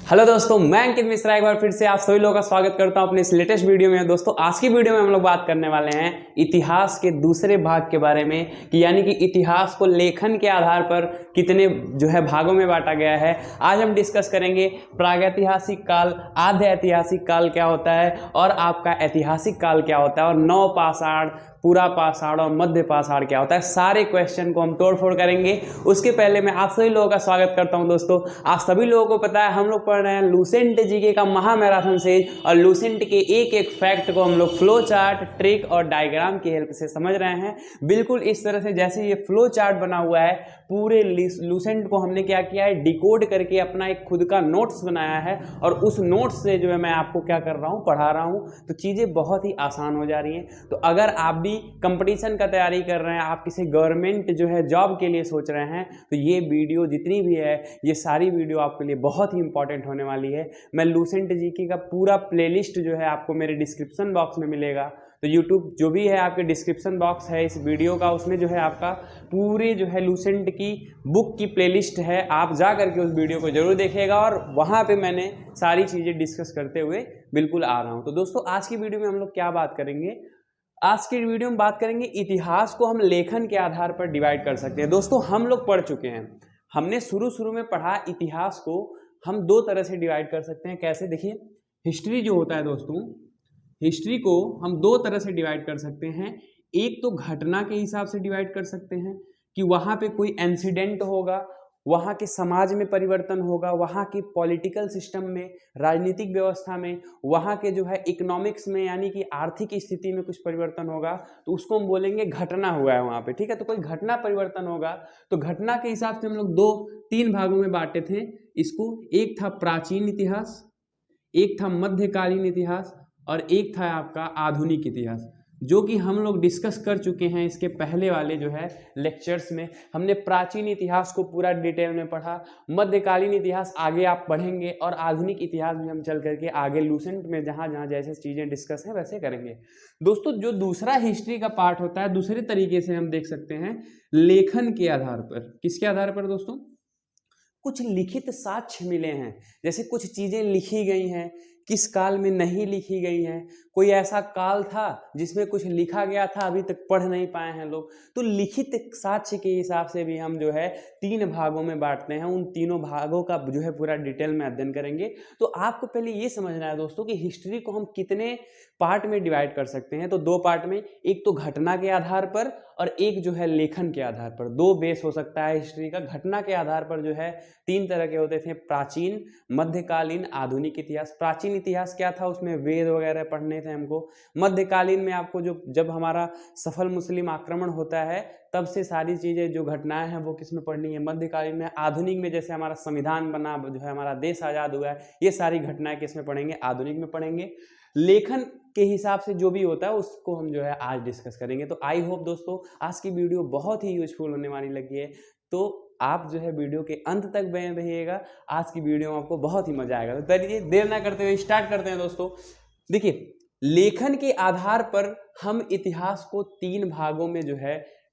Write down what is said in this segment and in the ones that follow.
Hello दोस्तों, मैं अंकित मिश्रा एक बार फिर से आप सभी लोगों का स्वागत करता हूं अपने इस लेटेस्ट वीडियो में। दोस्तों आज की वीडियो में हम लोग बात करने वाले हैं इतिहास के दूसरे भाग के बारे में कि यानी कि इतिहास को लेखन के आधार पर कितने भागों में बांटा गया है। आज हम डिस्कस करेंगे प्रागैतिहासिक काल, आद्य ऐतिहासिक काल क्या होता है और आपका ऐतिहासिक काल क्या होता है और नव पाषाण, पूरा पाषाण और मध्य पाषाण क्या होता है। सारे क्वेश्चन को हम तोड़फोड़ करेंगे। उसके पहले मैं आप सभी लोगों का स्वागत करता हूं। दोस्तों आप सभी लोगों को पता है हम लोग पढ़ रहे हैं लूसेंट जीके का महामैराथन सीरीज और लूसेंट के एक एक फैक्ट को हम लोग फ्लो चार्ट, ट्रिक और डायग्राम की हेल्प से समझ रहे हैं। बिल्कुल इस तरह से जैसे ये फ्लो चार्ट बना हुआ है, पूरे लूसेंट को हमने क्या किया है, डिकोड करके अपना एक खुद का नोट्स बनाया है और उस नोट्स से मैं आपको क्या कर रहा हूँ, पढ़ा रहा हूँ। तो चीज़ें बहुत ही आसान हो जा रही हैं। तो अगर आप भी कंपटीशन का तैयारी कर रहे हैं, आप किसी गवर्नमेंट जॉब के लिए सोच रहे हैं, तो ये वीडियो जितनी भी है, ये सारी वीडियो आपके लिए बहुत ही इंपॉर्टेंट होने वाली है। मैं लूसेंट जीके का पूरा प्लेलिस्ट आपको मेरे डिस्क्रिप्शन बॉक्स में मिलेगा। तो यूट्यूब जो भी है आपके डिस्क्रिप्शन बॉक्स है इस वीडियो का, उसमें आपका पूरे लूसेंट की बुक की प्लेलिस्ट है। आप जा करके उस वीडियो को जरूर देखिएगा और वहाँ पे मैंने सारी चीज़ें डिस्कस करते हुए बिल्कुल आ रहा हूँ। तो दोस्तों आज की वीडियो में हम लोग क्या बात करेंगे, आज की वीडियो में बात करेंगे इतिहास को हम लेखन के आधार पर डिवाइड कर सकते हैं। दोस्तों हम लोग पढ़ चुके हैं, हमने शुरू में पढ़ा इतिहास को हम दो तरह से डिवाइड कर सकते हैं। कैसे, देखिए हिस्ट्री जो होता है दोस्तों, हिस्ट्री को हम दो तरह से डिवाइड कर सकते हैं। एक तो घटना के हिसाब से डिवाइड कर सकते हैं कि वहाँ पे कोई इंसिडेंट होगा, वहाँ के समाज में परिवर्तन होगा, वहाँ की पॉलिटिकल सिस्टम में, राजनीतिक व्यवस्था में, वहाँ के इकोनॉमिक्स में यानी कि आर्थिक स्थिति में कुछ परिवर्तन होगा, तो उसको हम बोलेंगे घटना हुआ है वहाँ पे। ठीक है, तो कोई घटना परिवर्तन होगा तो घटना के हिसाब से हम लोग तीन भागों में बांटे थे इसको। एक था प्राचीन इतिहास, एक था मध्यकालीन इतिहास और एक था आपका आधुनिक इतिहास, जो कि हम लोग डिस्कस कर चुके हैं। इसके पहले वाले लेक्चर्स में हमने प्राचीन इतिहास को पूरा डिटेल में पढ़ा, मध्यकालीन इतिहास आगे आप पढ़ेंगे और आधुनिक इतिहास भी हम चल करके आगे लूसेंट में जहाँ जहाँ जैसे चीज़ें डिस्कस हैं वैसे करेंगे। दोस्तों जो दूसरा हिस्ट्री का पार्ट होता है, दूसरे तरीके से हम देख सकते हैं लेखन के आधार पर। किसके आधार पर दोस्तों? कुछ लिखित साक्ष्य मिले हैं, जैसे कुछ चीज़ें लिखी गई हैं, किस काल में नहीं लिखी गई हैं। कोई ऐसा काल था जिसमें कुछ लिखा गया था, अभी तक पढ़ नहीं पाए हैं लोग। तो लिखित साक्ष्य के हिसाब से भी हम तीन भागों में बांटते हैं। उन तीनों भागों का पूरा डिटेल में अध्ययन करेंगे। तो आपको पहले ये समझना है दोस्तों कि हिस्ट्री को हम कितने पार्ट में डिवाइड कर सकते हैं। तो दो पार्ट में, एक तो घटना के आधार पर और एक लेखन के आधार पर। दो बेस हो सकता है हिस्ट्री का। घटना के आधार पर तीन तरह के होते थे, प्राचीन, मध्यकालीन, आधुनिक इतिहास। प्राचीन इतिहास क्या था, उसमें वेद वगैरह पढ़ने थे हमको। मध्यकालीन में आपको जब हमारा सफल मुस्लिम आक्रमण होता है तब से सारी चीज़ें जो घटनाएं हैं वो किस में पढ़नी है, मध्यकालीन में। आधुनिक में जैसे हमारा संविधान बना, हमारा देश आज़ाद हुआ है, ये सारी घटनाएं किस में पढ़ेंगे, आधुनिक में पढ़ेंगे। लेखन के हिसाब से जो भी होता है उसको हम आज डिस्कस करेंगे। तो आई होप दोस्तों आज की वीडियो बहुत ही यूजफुल होने वाली लगी है। तो आप वीडियो के अंत तक बने रहिएगा, आज की वीडियो में आपको बहुत ही मजा आएगा। तो चलिए देर ना करते हुए स्टार्ट करते हैं दोस्तों। देखिए लेखन के आधार पर हम इतिहास को तीन भागों में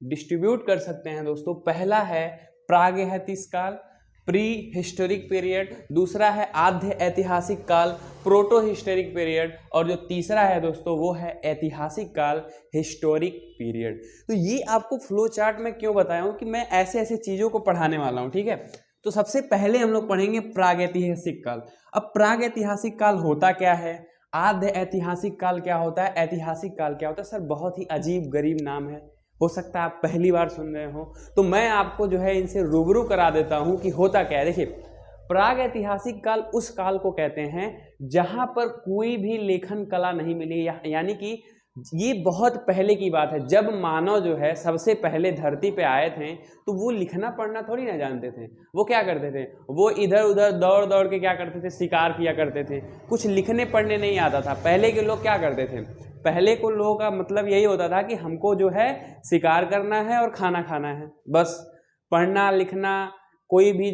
डिस्ट्रीब्यूट कर सकते हैं दोस्तों। पहला है प्रागैतिहासिक काल, प्री हिस्टोरिक पीरियड। दूसरा है आद्य ऐतिहासिक काल, प्रोटो हिस्टोरिक पीरियड। और जो तीसरा है दोस्तों वो है ऐतिहासिक काल, हिस्टोरिक पीरियड। तो ये आपको फ्लो चार्ट में क्यों बताया हूँ कि मैं ऐसे ऐसे चीज़ों को पढ़ाने वाला हूँ। ठीक है, तो सबसे पहले हम लोग पढ़ेंगे प्रागैतिहासिक काल। अब प्रागैतिहासिक काल होता क्या है, आद्य ऐतिहासिक काल क्या होता है, ऐतिहासिक काल क्या होता है। सर बहुत ही अजीब गरीब नाम है, हो सकता है आप पहली बार सुन रहे हो, तो मैं आपको इनसे रूबरू करा देता हूं कि होता क्या है। देखिए प्रागैतिहासिक काल उस काल को कहते हैं जहां पर कोई भी लेखन कला नहीं मिली, यानी कि ये बहुत पहले की बात है। जब मानव सबसे पहले धरती पे आए थे तो वो लिखना पढ़ना थोड़ी ना जानते थे। वो क्या करते थे, वो इधर उधर दौड़ दौड़ के क्या करते थे, शिकार किया करते थे। कुछ लिखने पढ़ने नहीं आता था। पहले के लोग क्या करते थे, पहले को लोगों का मतलब यही होता था कि हमको शिकार करना है और खाना खाना है, बस। पढ़ना लिखना कोई भी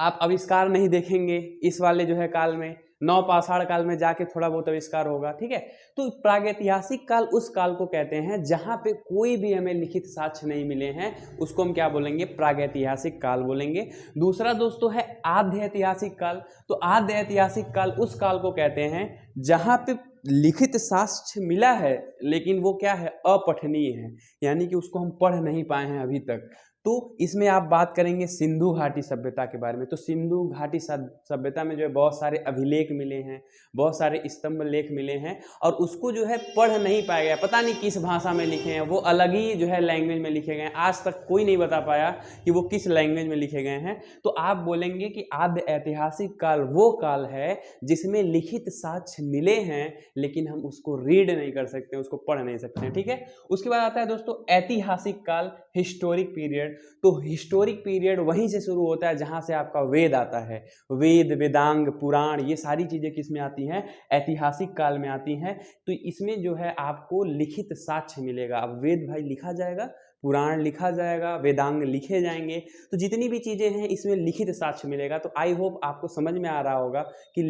आप आविष्कार नहीं देखेंगे इस वाले काल में, नवपाषाण काल में जाके थोड़ा बहुत आविष्कार होगा, ठीक है। तो प्रागैतिहासिक काल उस काल को कहते हैं जहां पे कोई भी हमें लिखित साक्ष्य नहीं मिले हैं, उसको हम क्या बोलेंगे, प्रागैतिहासिक काल बोलेंगे। दूसरा दोस्तों है आद्य ऐतिहासिक काल। तो आद्य ऐतिहासिक काल उस काल को कहते हैं जहां पे लिखित साक्ष्य मिला है लेकिन वो क्या है, अपठनीय है, यानी कि उसको हम पढ़ नहीं पाए हैं अभी तक। तो इसमें आप बात करेंगे सिंधु घाटी सभ्यता के बारे में। तो सिंधु घाटी सभ्यता में जो है बहुत सारे अभिलेख मिले हैं, बहुत सारे स्तंभ लेख मिले हैं, और उसको जो है पढ़ नहीं पाया गया, पता नहीं किस भाषा में लिखे हैं, वो अलग ही जो है लैंग्वेज में लिखे गए हैं। आज तक कोई नहीं बता पाया कि वो किस लैंग्वेज में लिखे गए हैं। तो आप बोलेंगे कि आद्य ऐतिहासिक काल वो काल है जिसमें लिखित साक्ष्य मिले हैं लेकिन हम उसको रीड नहीं कर सकते, उसको पढ़ नहीं सकते, ठीक है। उसके बाद आता है दोस्तों ऐतिहासिक काल, हिस्टोरिक पीरियड। तो हिस्टोरिक पीरियड वहीं से शुरू होता है जहां से आपका वेद आता है। वेद, वेदांग, पुराण, ये सारी चीजें किस में आती हैं, ऐतिहासिक काल में आती हैं। तो इसमें जो है आपको लिखित साक्ष्य मिलेगा। अब वेद भाई लिखा जाएगा, पुराण लिखा जाएगा, वेदांग लिखे जाएंगे, तो जितनी भी चीजें हैं इसमें लिखित साक्ष्य मिलेगा। तो आई होप आपको समझ में आ रहा होगा कि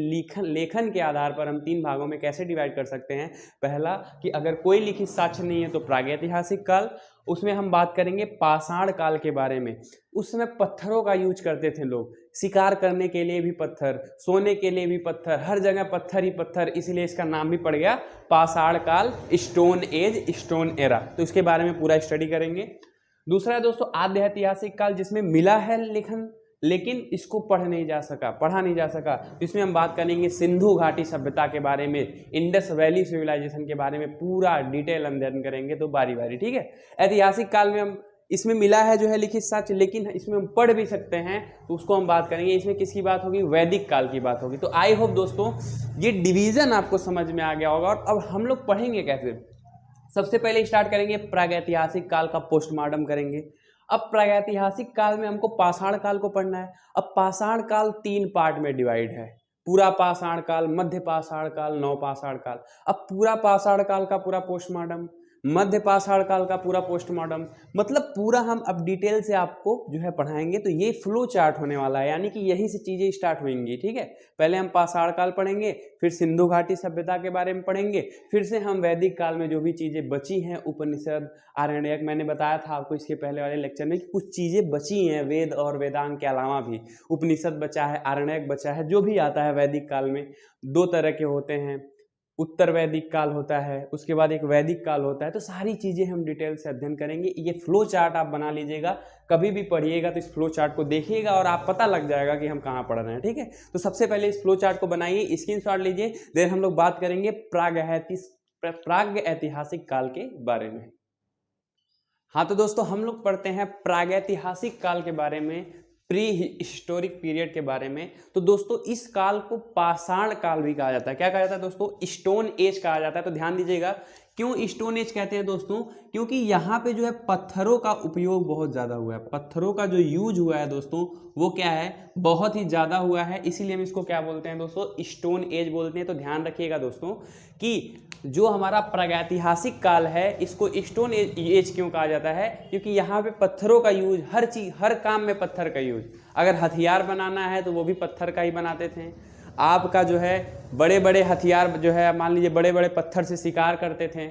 लेखन के आधार पर हम 3 भागों में कैसे डिवाइड कर सकते हैं। पहला कि अगर कोई लिखित साक्ष्य नहीं है तो प्रागैतिहासिक काल। उसमें हम बात करेंगे पाषाण काल के बारे में। उस समय पत्थरों का यूज करते थे लोग, शिकार करने के लिए भी पत्थर, सोने के लिए भी पत्थर, हर जगह पत्थर ही पत्थर, इसलिए इसका नाम भी पड़ गया पाषाण काल, स्टोन एज, स्टोन एरा। तो इसके बारे में पूरा स्टडी करेंगे। दूसरा है दोस्तों आद्य ऐतिहासिक काल, जिसमें मिला है लेखन लेकिन इसको पढ़ा नहीं जा सका। तो इसमें हम बात करेंगे सिंधु घाटी सभ्यता के बारे में, इंडस वैली सिविलाइजेशन के बारे में पूरा डिटेल अध्ययन करेंगे, तो बारी बारी, ठीक है। ऐतिहासिक काल में हम इसमें मिला है जो है लिखित साक्ष्य, लेकिन इसमें हम पढ़ भी सकते हैं, तो उसको हम बात करेंगे। इसमें किसकी बात होगी, वैदिक काल की बात होगी। तो आई होप दोस्तों ये डिवीजन आपको समझ में आ गया होगा। और अब हम लोग पढ़ेंगे कैसे, सबसे पहले स्टार्ट करेंगे प्रागैतिहासिक काल का पोस्टमार्टम करेंगे। अब प्रागैतिहासिक काल में हमको पाषाण काल को पढ़ना है। अब पाषाण काल 3 पार्ट में डिवाइड है, पूरा पाषाण काल, मध्य पाषाण काल, नवपाषाण काल। अब पूरा पाषाण काल का पूरा पोस्टमार्टम, मध्य पाषाण काल का पूरा पोस्टमार्टम, मतलब पूरा हम अब डिटेल से आपको जो है पढ़ाएंगे। तो ये फ्लो चार्ट होने वाला है, यानी कि यहीं से चीजें स्टार्ट होंगी, ठीक है। पहले हम पाषाण काल पढ़ेंगे, फिर सिंधु घाटी सभ्यता के बारे में पढ़ेंगे, फिर से हम वैदिक काल में जो भी चीजें बची हैं, उपनिषद, आरण्यक, मैंने बताया था आपको इसके पहले वाले लेक्चर में कि कुछ चीजें बची हैं वेद और वेदांग के अलावा भी। उपनिषद बचा है, आरण्यक बचा है, जो भी आता है वैदिक काल में 2 तरह के होते हैं, उत्तर वैदिक काल होता है, उसके बाद एक वैदिक काल होता है। तो सारी चीज़ें हम डिटेल से अध्ययन करेंगे। ये फ्लो चार्ट आप बना लीजिएगा, कभी भी पढ़िएगा तो इस फ्लो चार्ट को देखिएगा और आप पता लग जाएगा कि हम कहाँ पढ़ रहे हैं, ठीक है। तो सबसे पहले इस फ्लो चार्ट को बनाइए, स्क्रीनशॉट लीजिए, देन हम लोग बात करेंगे प्रागैतिहासिक काल के बारे में। हाँ तो दोस्तों हम लोग पढ़ते हैं प्रागैतिहासिक काल के बारे में, प्री हिस्टोरिक पीरियड के बारे में। तो दोस्तों इस काल को पाषाण काल भी कहा जाता है। क्या कहा जाता है दोस्तों, स्टोन एज कहा जाता है। तो ध्यान दीजिएगा, क्यों स्टोन एज कहते हैं दोस्तों, क्योंकि यहाँ पे जो है पत्थरों का उपयोग बहुत ज़्यादा हुआ है, पत्थरों का जो यूज हुआ है दोस्तों वो क्या है, बहुत ही ज़्यादा हुआ है, इसीलिए हम इसको क्या बोलते हैं दोस्तों, स्टोन एज बोलते हैं। तो ध्यान रखिएगा दोस्तों कि जो हमारा प्रागैतिहासिक काल है इसको स्टोन एज क्यों कहा जाता है, क्योंकि यहाँ पे पत्थरों का यूज, हर चीज, हर काम में पत्थर का यूज। अगर हथियार बनाना है तो वो भी पत्थर का ही बनाते थे। आपका जो है बड़े बड़े हथियार जो है, मान लीजिए बड़े बड़े पत्थर से शिकार करते थे,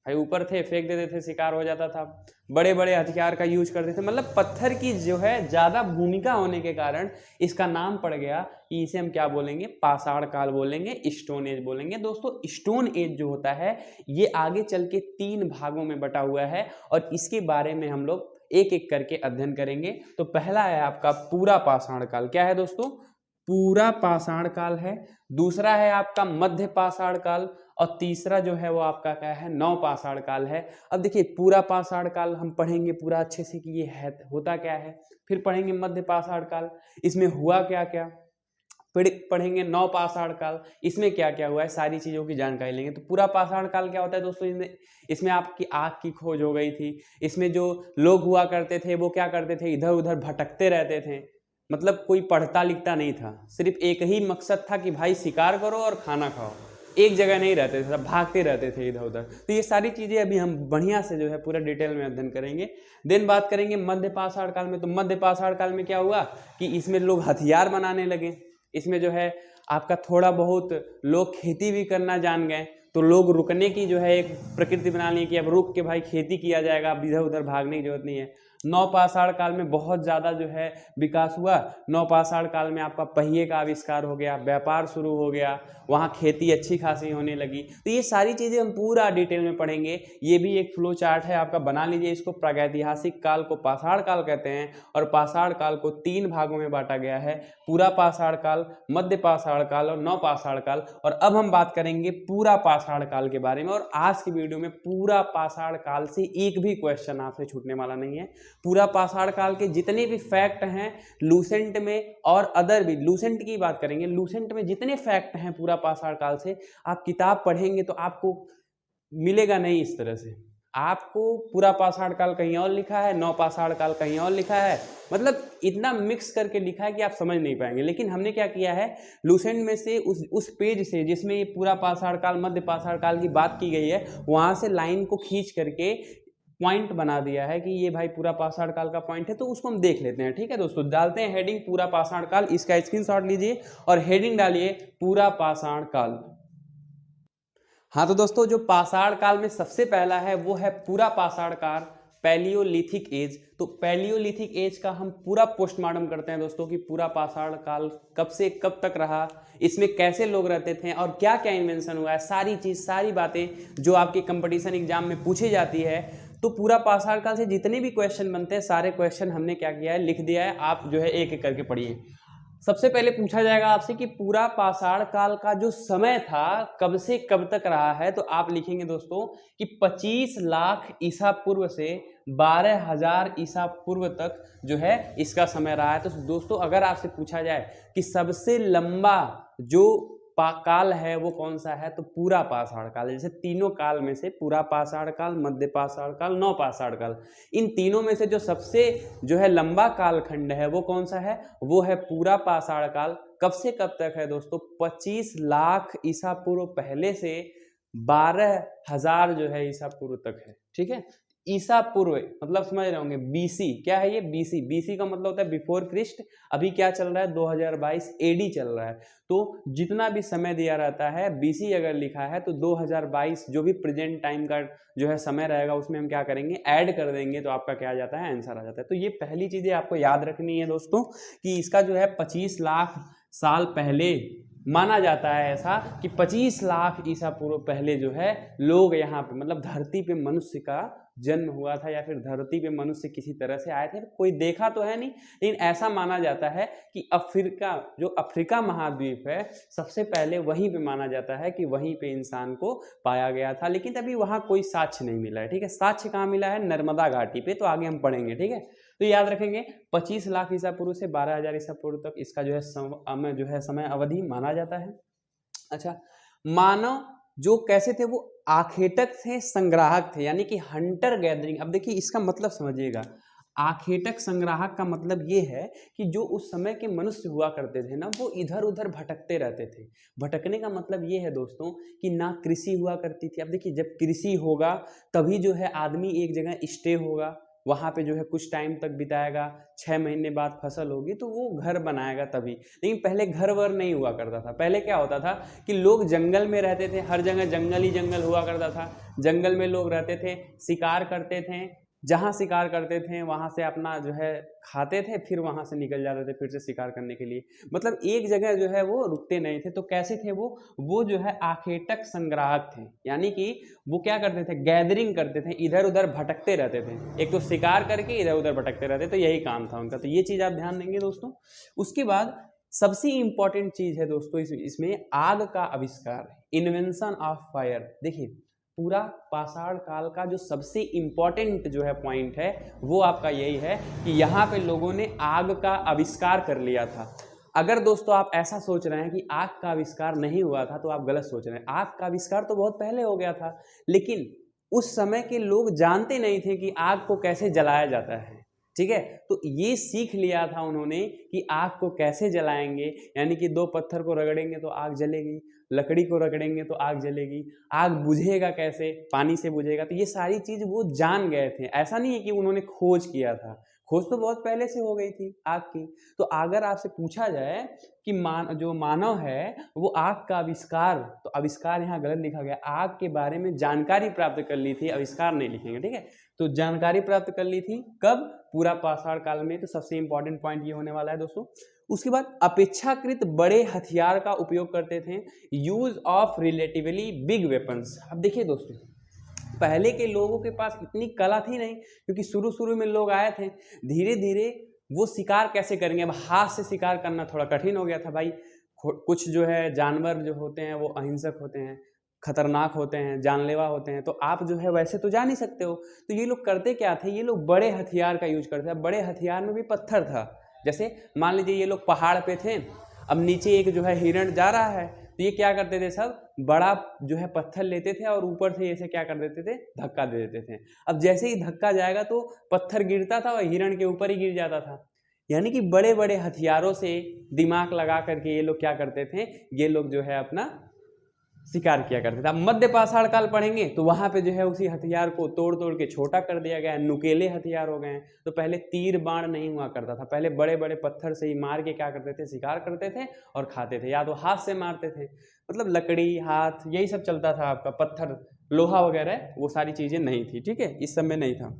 भाई ऊपर थे फेंक देते थे, शिकार हो जाता था। बड़े बड़े हथियार का यूज करते थे, मतलब पत्थर की जो है ज़्यादा भूमिका होने के कारण इसका नाम पड़ गया कि इसे हम क्या बोलेंगे, पाषाण काल बोलेंगे, स्टोन एज बोलेंगे। दोस्तों स्टोन एज जो होता है ये आगे चल के 3 भागों में बटा हुआ है और इसके बारे में हम लोग एक एक करके अध्ययन करेंगे। तो पहला है आपका पूरा पाषाण काल। क्या है दोस्तों, पूरा पाषाण काल है। दूसरा है आपका मध्य पाषाण काल और तीसरा जो है वो आपका क्या है, नवपाषाण काल है। अब देखिए पूरा पाषाण काल हम पढ़ेंगे पूरा अच्छे से कि ये है होता क्या है, फिर पढ़ेंगे मध्य पाषाण काल, इसमें हुआ क्या क्या, फिर पढ़ेंगे नवपाषाण काल, इसमें क्या क्या हुआ है, सारी चीज़ों की जानकारी लेंगे। तो पूरा पाषाण काल क्या होता है दोस्तों, इसमें आपकी आग की खोज हो गई थी। इसमें जो लोग हुआ करते थे वो क्या करते थे, इधर उधर भटकते रहते थे, मतलब कोई पढ़ता लिखता नहीं था, सिर्फ एक ही मकसद था कि भाई शिकार करो और खाना खाओ, एक जगह नहीं रहते थे, सब भागते रहते थे इधर उधर। तो ये सारी चीज़ें अभी हम बढ़िया से जो है पूरा डिटेल में अध्ययन करेंगे। देन बात करेंगे मध्य पाषाण काल में। तो मध्य पाषाण काल में क्या हुआ कि इसमें लोग हथियार बनाने लगे, इसमें जो है आपका थोड़ा बहुत लोग खेती भी करना जान गए, तो लोग रुकने की जो है एक प्रकृति बना ली कि अब रुक के भाई खेती किया जाएगा, अब इधर उधर भागने की जरूरत नहीं है। नवपाषाण काल में बहुत ज़्यादा जो है विकास हुआ। नवपाषाण काल में आपका पहिए का आविष्कार हो गया, व्यापार शुरू हो गया, वहाँ खेती अच्छी खासी होने लगी। तो ये सारी चीज़ें हम पूरा डिटेल में पढ़ेंगे। ये भी एक फ्लो चार्ट है आपका, बना लीजिए इसको। प्रागैतिहासिक काल को पाषाण काल कहते हैं और पाषाण काल को 3 भागों में बांटा गया है, पूरा पाषाण काल, मध्य पाषाण काल और नवपाषाण काल। और अब हम बात करेंगे पूरा पाषाण काल के बारे में। और आज की वीडियो में पूरा पाषाण काल से एक भी क्वेश्चन आपसे छूटने वाला नहीं है। पूरा पाषाण काल के जितने भी फैक्ट हैं लूसेंट में और अदर भी, लूसेंट की बात करेंगे, लूसेंट में जितने फैक्ट हैं पूरा पाषाण काल से, आप किताब पढ़ेंगे तो आपको मिलेगा नहीं इस तरह से। आपको पूरा पाषाण काल कहीं और लिखा है, नवपाषाण काल कहीं और लिखा है, मतलब इतना मिक्स करके लिखा है कि आप समझ नहीं पाएंगे। लेकिन हमने क्या किया है, लूसेंट में से उस पेज से जिसमें ये पूरा पाषाण काल, मध्य पाषाण काल की बात की गई है, वहां से लाइन को खींच करके पॉइंट बना दिया है कि ये भाई पूरा पाषाण काल का पॉइंट है, तो उसको हम देख लेते हैं। ठीक है दोस्तों, डालते हैं हेडिंग पूरा पाषाण काल, इसका स्क्रीनशॉट लीजिए और हेडिंग डालिए पूरा पाषाण काल। हाँ तो दोस्तों, जो पाषाण काल में सबसे पहला है वो है पूरा पाषाण काल, पैलियोलिथिक एज। तो पैलियोलिथिक एज का हम पूरा पोस्टमार्टम करते हैं दोस्तों कि पूरा पाषाण काल कब से कब तक रहा, इसमें कैसे लोग रहते थे और क्या क्या इन्वेंशन हुआ है, सारी चीज़, सारी बातें जो आपके कंपटीशन एग्जाम में पूछी जाती है। तो पूरा पाषाण काल से जितने भी क्वेश्चन बनते हैं, सारे क्वेश्चन हमने क्या किया है, लिख दिया है। आप जो है एक एक करके पढ़िए। सबसे पहले पूछा जाएगा आपसे कि पूरा पाषाण काल का जो समय था कब से कब तक रहा है, तो आप लिखेंगे दोस्तों कि 25 लाख ईसा पूर्व से 12,000 ईसा पूर्व तक जो है इसका समय रहा है। तो दोस्तों, अगर आपसे पूछा जाए कि सबसे लंबा जो काल है वो कौन सा है, तो पूरा पाषाण काल। जैसे तीनों काल में से पूरा पाषाण काल, मध्य पाषाण काल, नवपाषाण काल, इन तीनों में से जो सबसे जो है लंबा कालखंड है वो कौन सा है, वो है पूरा पाषाण काल। कब से कब तक है दोस्तों, 25 लाख ईसा पूर्व पहले से 12,000 जो है ईसा पूर्व तक है। ठीक है, ईसा पूर्व मतलब समझ रहे होंगे, बीसी क्या है ये, बीसी, बीसी का मतलब होता है बिफोर क्रिस्ट। अभी क्या चल रहा है, 2022 एडी चल रहा है। तो जितना भी समय दिया रहता है, बीसी अगर लिखा है तो 2022 जो भी प्रेजेंट टाइम का जो है समय रहेगा उसमें हम क्या करेंगे, ऐड कर देंगे, तो आपका क्या आ जाता है, आंसर आ जाता है। तो ये पहली चीजें आपको याद रखनी है दोस्तों कि इसका जो है 25 लाख साल पहले माना जाता है, ऐसा कि 25 लाख ईसा पूर्व पहले जो है लोग यहाँ पे, मतलब धरती पे मनुष्य का जन्म हुआ था, या फिर धरती पे मनुष्य किसी तरह से आए थे। कोई देखा तो है नहीं, लेकिन ऐसा माना जाता है कि अफ्रीका, जो अफ्रीका महाद्वीप है, सबसे पहले वहीं पे माना जाता है कि वहीं पे इंसान को पाया गया था। लेकिन अभी वहाँ कोई साक्ष्य नहीं मिला है। ठीक है, साक्ष्य कहाँ मिला है, नर्मदा घाटी पे, तो आगे हम पढ़ेंगे। ठीक है, तो याद रखेंगे 25 लाख ईसा पूर्व से 12,000 ईसा पूर्व तक इसका जो है समय अवधि माना जाता है। अच्छा, मानव जो कैसे थे, वो आखेटक थे, संग्राहक थे, यानी कि हंटर गैदरिंग। अब देखिए इसका मतलब समझिएगा, आखेटक संग्राहक का मतलब ये है कि जो उस समय के मनुष्य हुआ करते थे ना, वो इधर उधर भटकते रहते थे। भटकने का मतलब ये है दोस्तों कि ना कृषि हुआ करती थी। अब देखिए, जब कृषि होगा तभी जो है आदमी एक जगह स्टे होगा, वहाँ पे जो है कुछ टाइम तक बिताएगा, 6 महीने बाद फसल होगी तो वो घर बनाएगा तभी। लेकिन पहले घर वर नहीं हुआ करता था। पहले क्या होता था कि लोग जंगल में रहते थे, हर जगह जंगल ही जंगल हुआ करता था। जंगल में लोग रहते थे, शिकार करते थे, जहाँ शिकार करते थे वहाँ से अपना जो है खाते थे, फिर वहाँ से निकल जाते थे फिर से शिकार करने के लिए। मतलब एक जगह जो है वो रुकते नहीं थे। तो कैसे थे वो जो है आखेटक संग्राहक थे, यानी कि वो क्या करते थे, गैदरिंग करते थे, इधर उधर भटकते रहते थे। एक तो शिकार करके इधर उधर भटकते रहते, तो यही काम था उनका। तो ये चीज़ आप ध्यान देंगे दोस्तों। उसके बाद सबसे इंपॉर्टेंट चीज़ है दोस्तों इसमें आग का आविष्कार, इन्वेंशन ऑफ फायर। देखिए, पूरा पाषाण काल का जो सबसे इंपॉर्टेंट जो है पॉइंट है वो आपका यही है कि यहाँ पे लोगों ने आग का आविष्कार कर लिया था। अगर दोस्तों आप ऐसा सोच रहे हैं कि आग का आविष्कार नहीं हुआ था, तो आप गलत सोच रहे हैं। आग का आविष्कार तो बहुत पहले हो गया था, लेकिन उस समय के लोग जानते नहीं थे कि आग को कैसे जलाया जाता है। ठीक है, तो ये सीख लिया था उन्होंने कि आग को कैसे जलाएंगे, यानी कि 2 पत्थर को रगड़ेंगे तो आग जलेगी, लकड़ी को रगड़ेंगे तो आग जलेगी, आग बुझेगा कैसे, पानी से बुझेगा। तो ये सारी चीज वो जान गए थे। ऐसा नहीं है कि उन्होंने खोज किया था, खोज तो बहुत पहले से हो गई थी आग की। तो अगर आपसे पूछा जाए कि जो मानव है वो आग का आविष्कार, तो आविष्कार यहाँ गलत लिखा गया, आग के बारे में जानकारी प्राप्त कर ली थी, आविष्कार नहीं लिखेंगे, ठीक है। तो जानकारी प्राप्त कर ली थी कब? पूरा पाषाण काल में। तो सबसे इंपॉर्टेंट पॉइंट ये होने वाला है दोस्तों। उसके बाद अपेक्षाकृत बड़े हथियार का उपयोग करते थे, use of relatively big weapons. अब देखिए दोस्तों, पहले के लोगों के पास इतनी कला थी नहीं, क्योंकि शुरू शुरू में लोग आए थे, धीरे धीरे वो शिकार कैसे करेंगे, अब हाथ से शिकार करना थोड़ा कठिन हो गया था भाई। कुछ जो है जानवर जो होते हैं वो अहिंसक होते हैं, खतरनाक होते हैं, जानलेवा होते हैं, तो आप जो है वैसे तो जा नहीं सकते हो। तो ये लोग करते क्या थे, ये लोग बड़े हथियार का यूज करते थे। बड़े हथियार में भी पत्थर था। जैसे मान लीजिए ये लोग पहाड़ पे थे, अब नीचे एक जो है हिरण जा रहा है, तो ये क्या करते थे, सब बड़ा जो है पत्थर लेते थे और ऊपर से ऐसे क्या कर देते थे, धक्का दे देते थे। अब जैसे ही धक्का जाएगा तो पत्थर गिरता था और हिरण के ऊपर ही गिर जाता था। यानी कि बड़े बड़े हथियारों से दिमाग लगा करके ये लोग क्या करते थे, ये लोग जो है अपना शिकार किया करते थे। अब मध्य पाषाण काल पढ़ेंगे तो वहां पे जो है उसी हथियार को तोड़ तोड़ के छोटा कर दिया गया, नुकेले हथियार हो गए। तो पहले तीर बाण नहीं हुआ करता था, पहले बड़े बड़े पत्थर से ही मार के क्या करते थे, शिकार करते थे और खाते थे, या तो हाथ से मारते थे, मतलब लकड़ी, हाथ, यही सब चलता था आपका, पत्थर, लोहा वगैरह वो सारी चीजें नहीं थी, ठीक है, इस समय नहीं था।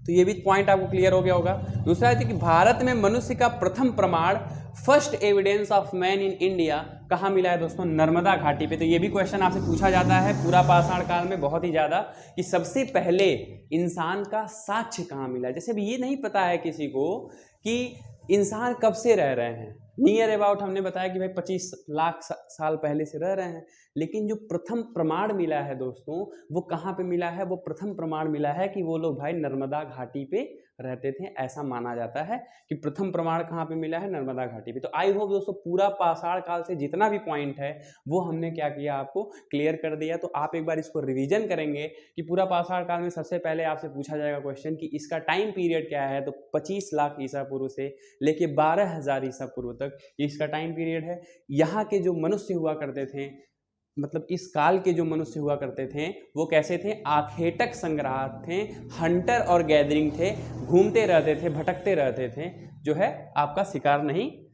तो ये भी पॉइंट आपको क्लियर हो गया होगा। दूसरा है कि भारत में मनुष्य का प्रथम प्रमाण, first evidence of man in India कहाँ मिला है दोस्तों, नर्मदा घाटी पे। तो ये भी क्वेश्चन आपसे पूछा जाता है पूरा पाषाण काल में बहुत ही ज्यादा, कि सबसे पहले इंसान का साक्ष्य कहाँ मिला है। जैसे अभी ये नहीं पता है किसी को कि इंसान कब से रह रहे हैं, नियर अबाउट हमने बताया कि भाई 25 लाख साल पहले से रह रहे हैं, लेकिन जो प्रथम प्रमाण मिला है दोस्तों वो कहाँ पे मिला है, वो प्रथम प्रमाण मिला है कि वो लोग भाई नर्मदा घाटी पे रहते थे, ऐसा माना जाता है कि प्रथम प्रमाण कहाँ पे मिला है, नर्मदा घाटी पे। तो आई होप दोस्तों पूरा पाषाण काल से जितना भी पॉइंट है वो हमने क्या किया, आपको क्लियर कर दिया। तो आप एक बार इसको रिविजन करेंगे कि पूरा पाषाण काल में सबसे पहले आपसे पूछा जाएगा क्वेश्चन कि इसका टाइम पीरियड क्या है, तो 25 लाख ईसा पूर्व से लेके 12,000 ईसा पूर्व तक इसका टाइम पीरियड है। यहाँ के जो मनुष्य हुआ करते थे, मतलब इस काल के जो मनुष्य हुआ करते थे वो कैसे थे, आखेटक संग्राहक थे, हंटर और गैदरिंग थे, घूमते रहते थे, भटकते रहते थे, जो है आपका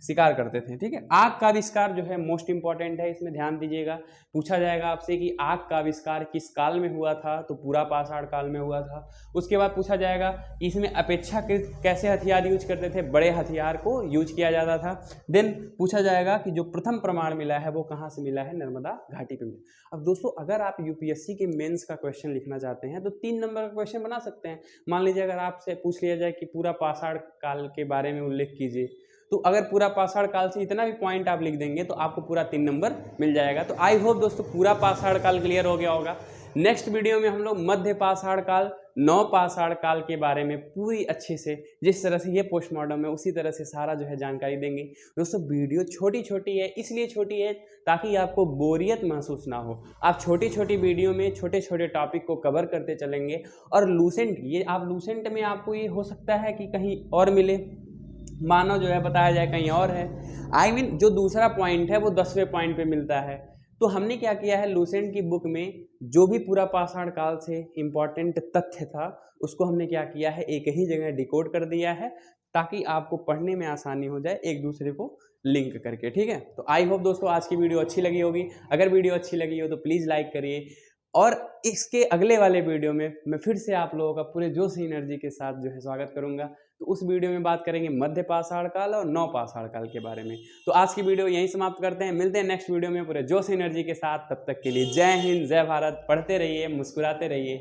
शिकार करते थे, ठीक है। आग का आविष्कार जो है मोस्ट इंपॉर्टेंट है, इसमें ध्यान दीजिएगा। पूछा जाएगा आपसे कि आग का आविष्कार किस काल में हुआ था, तो पूरा पाषाण काल में हुआ था। उसके बाद पूछा जाएगा कि इसमें अपेक्षाकृत कैसे हथियार यूज करते थे, बड़े हथियार को यूज किया जाता था। देन पूछा जाएगा कि जो प्रथम प्रमाण मिला है वो कहाँ से मिला है, नर्मदा घाटी पे मिला। अब दोस्तों अगर आप यूपीएससी के मेंस का क्वेश्चन लिखना चाहते हैं तो 3 नंबर का क्वेश्चन बना सकते हैं। मान लीजिए अगर आपसे पूछ लिया जाए कि पूरा पाषाण काल के बारे में उल्लेख कीजिए, तो अगर पूरा पाषाण काल से इतना भी पॉइंट आप लिख देंगे तो आपको पूरा 3 नंबर मिल जाएगा। तो आई होप दोस्तों पूरा पाषाण काल क्लियर हो गया होगा। नेक्स्ट वीडियो में हम लोग मध्य पाषाण काल, नव पाषाण काल के बारे में पूरी अच्छे से, जिस तरह से ये पोस्टमार्टम है उसी तरह से सारा जो है जानकारी देंगे। दोस्तों वीडियो छोटी छोटी है, इसलिए छोटी है ताकि आपको बोरियत महसूस ना हो। आप छोटी छोटी वीडियो में छोटे छोटे टॉपिक को कवर करते चलेंगे। और लूसेंट, ये आप लूसेंट में आपको ये हो सकता है कि कहीं और मिले, मानो जो है बताया जाए कहीं और है। आई मीन जो दूसरा पॉइंट है वो 10वें पॉइंट पे मिलता है। तो हमने क्या किया है, लूसेंट की बुक में जो भी पूरा पाषाण काल से इंपॉर्टेंट तथ्य था उसको हमने क्या किया है, एक ही जगह डिकोड कर दिया है ताकि आपको पढ़ने में आसानी हो जाए एक दूसरे को लिंक करके, ठीक है। तो आई होप दोस्तों आज की वीडियो अच्छी लगी होगी। अगर वीडियो अच्छी लगी हो तो प्लीज़ लाइक करिए, और इसके अगले वाले वीडियो में मैं फिर से आप लोगों का पूरे जोश एनर्जी के साथ जो है स्वागत करूंगा। तो उस वीडियो में बात करेंगे मध्य पाषाण काल और नव पाषाण काल के बारे में। तो आज की वीडियो यहीं समाप्त करते हैं, मिलते हैं नेक्स्ट वीडियो में पूरे जोश एनर्जी के साथ। तब तक के लिए जय हिंद, जय भारत। पढ़ते रहिए, मुस्कुराते रहिए।